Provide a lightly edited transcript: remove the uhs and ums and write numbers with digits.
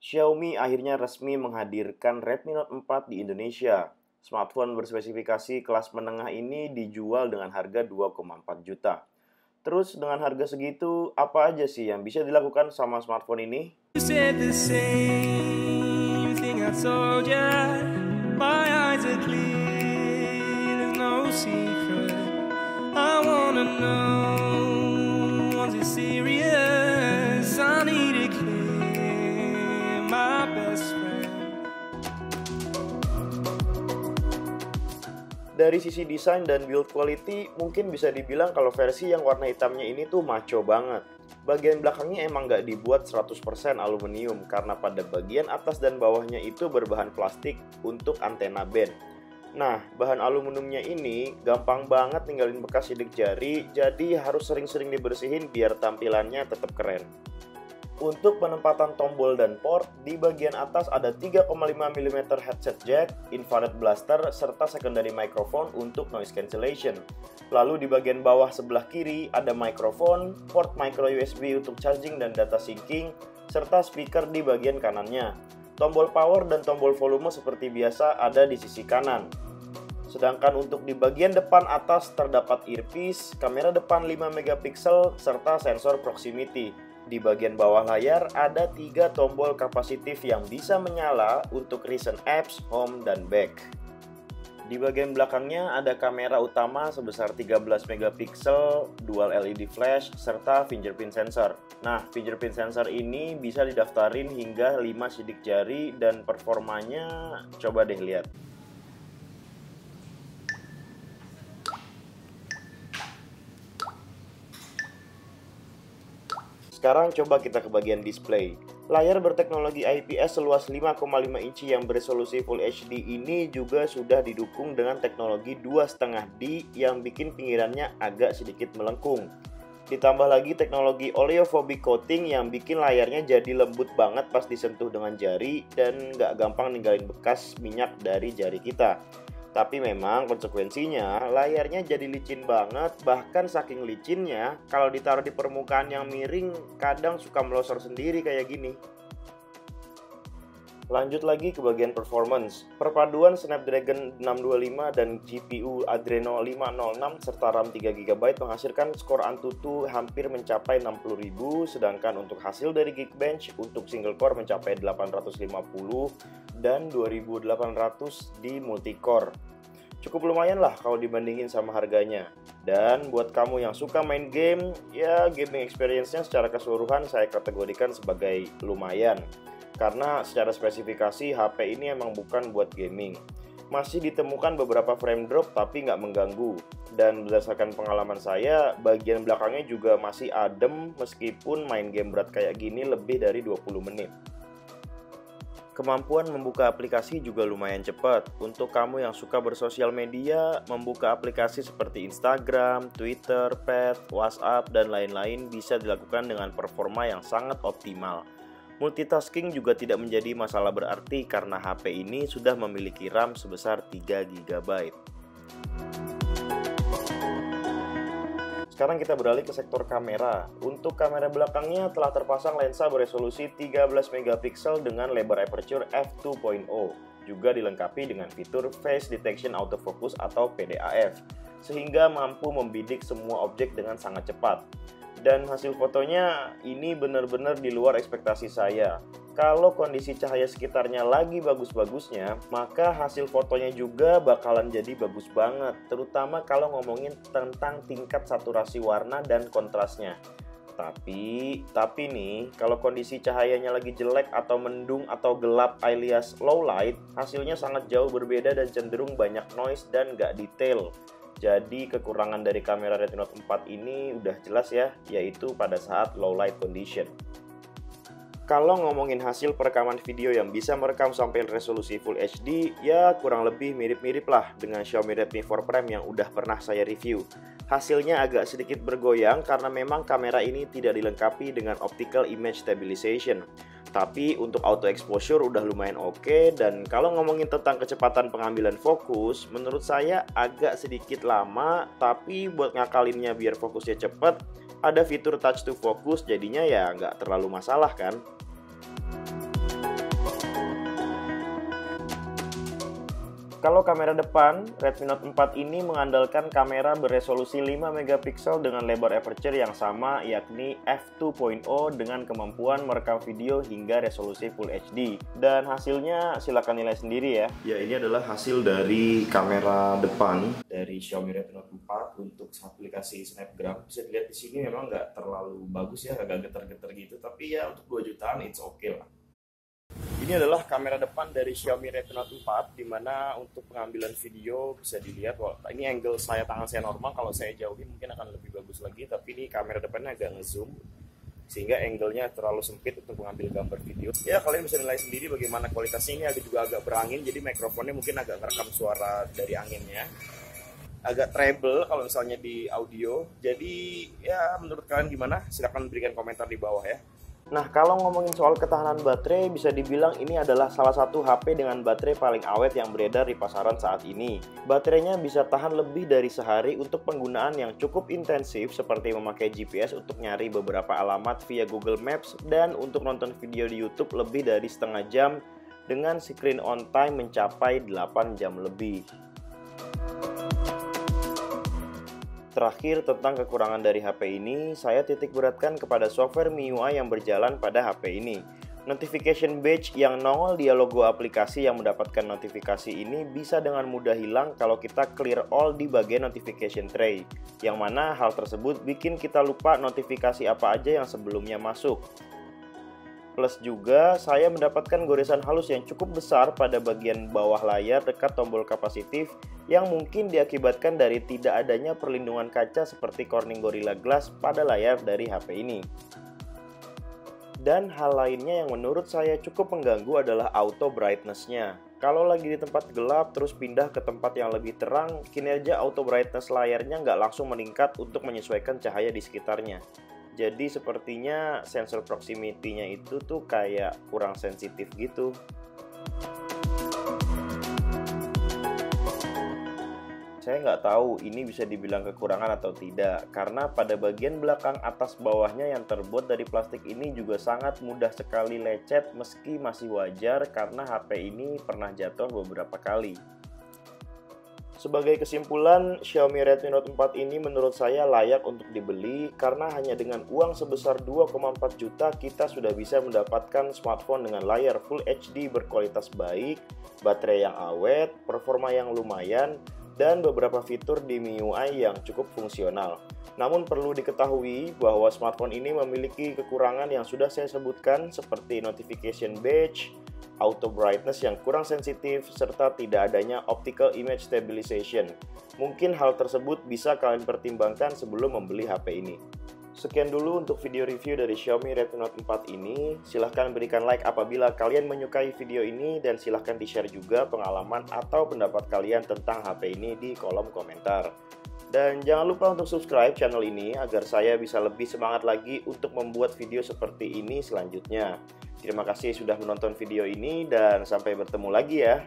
Xiaomi akhirnya resmi menghadirkan Redmi Note 4 di Indonesia. Smartphone berspesifikasi kelas menengah ini dijual dengan harga 2,4 juta. Terus dengan harga segitu, apa aja sih yang bisa dilakukan sama smartphone ini? You said the same thing I told ya. My eyes are clear, there's no secret. I wanna know, was it serious? I need it clear, my best friend. Dari sisi desain dan build quality, mungkin bisa dibilang kalau versi yang warna hitamnya ini tuh maco banget. Bagian belakangnya emang nggak dibuat 100% aluminium, karena pada bagian atas dan bawahnya itu berbahan plastik untuk antena band. Nah, bahan aluminiumnya ini gampang banget ninggalin bekas sidik jari, jadi harus sering-sering dibersihin biar tampilannya tetap keren. Untuk penempatan tombol dan port, di bagian atas ada 3,5 mm headset jack, infrared blaster, serta secondary microphone untuk noise cancellation. Lalu di bagian bawah sebelah kiri ada mikrofon, port micro USB untuk charging dan data syncing, serta speaker di bagian kanannya. Tombol power dan tombol volume seperti biasa ada di sisi kanan. Sedangkan untuk di bagian depan atas terdapat earpiece, kamera depan 5 MP, serta sensor proximity. Di bagian bawah layar ada 3 tombol kapasitif yang bisa menyala untuk recent apps, home, dan back. Di bagian belakangnya ada kamera utama sebesar 13 MP, dual LED flash, serta fingerprint sensor. Nah, fingerprint sensor ini bisa didaftarin hingga 5 sidik jari dan performanya coba deh lihat. Sekarang coba kita ke bagian display. Layar berteknologi IPS seluas 5,5 inci yang beresolusi Full HD ini juga sudah didukung dengan teknologi 2,5D yang bikin pinggirannya agak sedikit melengkung. Ditambah lagi teknologi oleophobic coating yang bikin layarnya jadi lembut banget pas disentuh dengan jari dan nggak gampang ninggalin bekas minyak dari jari kita. Tapi memang konsekuensinya layarnya jadi licin banget, bahkan saking licinnya kalau ditaruh di permukaan yang miring kadang suka melosor sendiri kayak gini. Lanjut lagi ke bagian performance. Perpaduan Snapdragon 625 dan GPU Adreno 506 serta RAM 3GB menghasilkan skor Antutu hampir mencapai 60.000, sedangkan untuk hasil dari Geekbench untuk single core mencapai 850 dan 2800 di multicore. Cukup lumayan lah kalau dibandingin sama harganya. Dan buat kamu yang suka main game, ya gaming experience-nya secara keseluruhan saya kategorikan sebagai lumayan. Karena secara spesifikasi HP ini emang bukan buat gaming. Masih ditemukan beberapa frame drop tapi nggak mengganggu. Dan berdasarkan pengalaman saya, bagian belakangnya juga masih adem meskipun main game berat kayak gini lebih dari 20 menit. Kemampuan membuka aplikasi juga lumayan cepat. Untuk kamu yang suka bersosial media, membuka aplikasi seperti Instagram, Twitter, Pad, WhatsApp, dan lain-lain bisa dilakukan dengan performa yang sangat optimal. Multitasking juga tidak menjadi masalah berarti karena HP ini sudah memiliki RAM sebesar 3GB. Sekarang kita beralih ke sektor kamera. Untuk kamera belakangnya telah terpasang lensa beresolusi 13 MP dengan lebar aperture f2.0. Juga dilengkapi dengan fitur Face Detection Autofocus atau PDAF, sehingga mampu membidik semua objek dengan sangat cepat. Dan hasil fotonya ini benar-benar di luar ekspektasi saya. Kalau kondisi cahaya sekitarnya lagi bagus-bagusnya, maka hasil fotonya juga bakalan jadi bagus banget. Terutama kalau ngomongin tentang tingkat saturasi warna dan kontrasnya. Tapi nih, kalau kondisi cahayanya lagi jelek atau mendung atau gelap alias low light, hasilnya sangat jauh berbeda dan cenderung banyak noise dan nggak detail. Jadi kekurangan dari kamera Redmi Note 4 ini udah jelas ya, yaitu pada saat low light condition. Kalau ngomongin hasil perekaman video yang bisa merekam sampai resolusi Full HD, ya kurang lebih mirip-mirip lah dengan Xiaomi Redmi 4 Prime yang udah pernah saya review. Hasilnya agak sedikit bergoyang karena memang kamera ini tidak dilengkapi dengan optical image stabilization. Tapi untuk auto exposure udah lumayan oke, dan kalau ngomongin tentang kecepatan pengambilan fokus, menurut saya agak sedikit lama, tapi buat ngakalinnya biar fokusnya cepet, ada fitur touch to focus, jadinya ya nggak terlalu masalah kan. Kalau kamera depan, Redmi Note 4 ini mengandalkan kamera beresolusi 5 megapiksel dengan lebar aperture yang sama, yakni f2.0 dengan kemampuan merekam video hingga resolusi Full HD. Dan hasilnya silahkan nilai sendiri ya. Ya, ini adalah hasil dari kamera depan dari Xiaomi Redmi Note 4 untuk aplikasi Snapgram. Bisa dilihat di sini memang nggak terlalu bagus ya, agak getar-getar gitu. Tapi ya untuk 2 jutaan it's okay lah. Ini adalah kamera depan dari Xiaomi Redmi Note 4, dimana untuk pengambilan video bisa dilihat, ini angle tangan saya normal, kalau saya jauhin mungkin akan lebih bagus lagi, tapi ini kamera depannya agak ngezoom, sehingga angle-nya terlalu sempit untuk mengambil gambar video. Ya, kalian bisa nilai sendiri bagaimana kualitasnya. Ini juga agak berangin, jadi mikrofonnya mungkin agak ngerekam suara dari anginnya. Agak treble kalau misalnya di audio, jadi ya menurut kalian gimana? Silahkan berikan komentar di bawah ya. Nah, kalau ngomongin soal ketahanan baterai, bisa dibilang ini adalah salah satu HP dengan baterai paling awet yang beredar di pasaran saat ini. Baterainya bisa tahan lebih dari sehari untuk penggunaan yang cukup intensif seperti memakai GPS untuk nyari beberapa alamat via Google Maps dan untuk nonton video di YouTube lebih dari setengah jam dengan screen on time mencapai 8 jam lebih. Terakhir, tentang kekurangan dari HP ini, saya titik beratkan kepada software MIUI yang berjalan pada HP ini. Notification badge yang nongol di logo aplikasi yang mendapatkan notifikasi ini bisa dengan mudah hilang kalau kita clear all di bagian notification tray, yang mana hal tersebut bikin kita lupa notifikasi apa aja yang sebelumnya masuk. Plus juga, saya mendapatkan goresan halus yang cukup besar pada bagian bawah layar dekat tombol kapasitif yang mungkin diakibatkan dari tidak adanya perlindungan kaca seperti Corning Gorilla Glass pada layar dari HP ini. Dan hal lainnya yang menurut saya cukup mengganggu adalah auto brightness-nya. Kalau lagi di tempat gelap terus pindah ke tempat yang lebih terang, kinerja auto brightness layarnya nggak langsung meningkat untuk menyesuaikan cahaya di sekitarnya. Jadi sepertinya sensor proximity-nya itu tuh kayak kurang sensitif gitu. Saya nggak tahu ini bisa dibilang kekurangan atau tidak, karena pada bagian belakang atas bawahnya yang terbuat dari plastik ini juga sangat mudah sekali lecet meski masih wajar karena HP ini pernah jatuh beberapa kali. Sebagai kesimpulan, Xiaomi Redmi Note 4 ini menurut saya layak untuk dibeli karena hanya dengan uang sebesar 2,4 juta kita sudah bisa mendapatkan smartphone dengan layar Full HD berkualitas baik, baterai yang awet, performa yang lumayan, dan beberapa fitur di MIUI yang cukup fungsional. Namun perlu diketahui bahwa smartphone ini memiliki kekurangan yang sudah saya sebutkan seperti notification badge, auto brightness yang kurang sensitif, serta tidak adanya optical image stabilization. Mungkin hal tersebut bisa kalian pertimbangkan sebelum membeli HP ini. Sekian dulu untuk video review dari Xiaomi Redmi Note 4 ini. Silahkan berikan like apabila kalian menyukai video ini dan silahkan di-share juga pengalaman atau pendapat kalian tentang HP ini di kolom komentar. Dan jangan lupa untuk subscribe channel ini agar saya bisa lebih semangat lagi untuk membuat video seperti ini selanjutnya. Terima kasih sudah menonton video ini dan sampai bertemu lagi ya.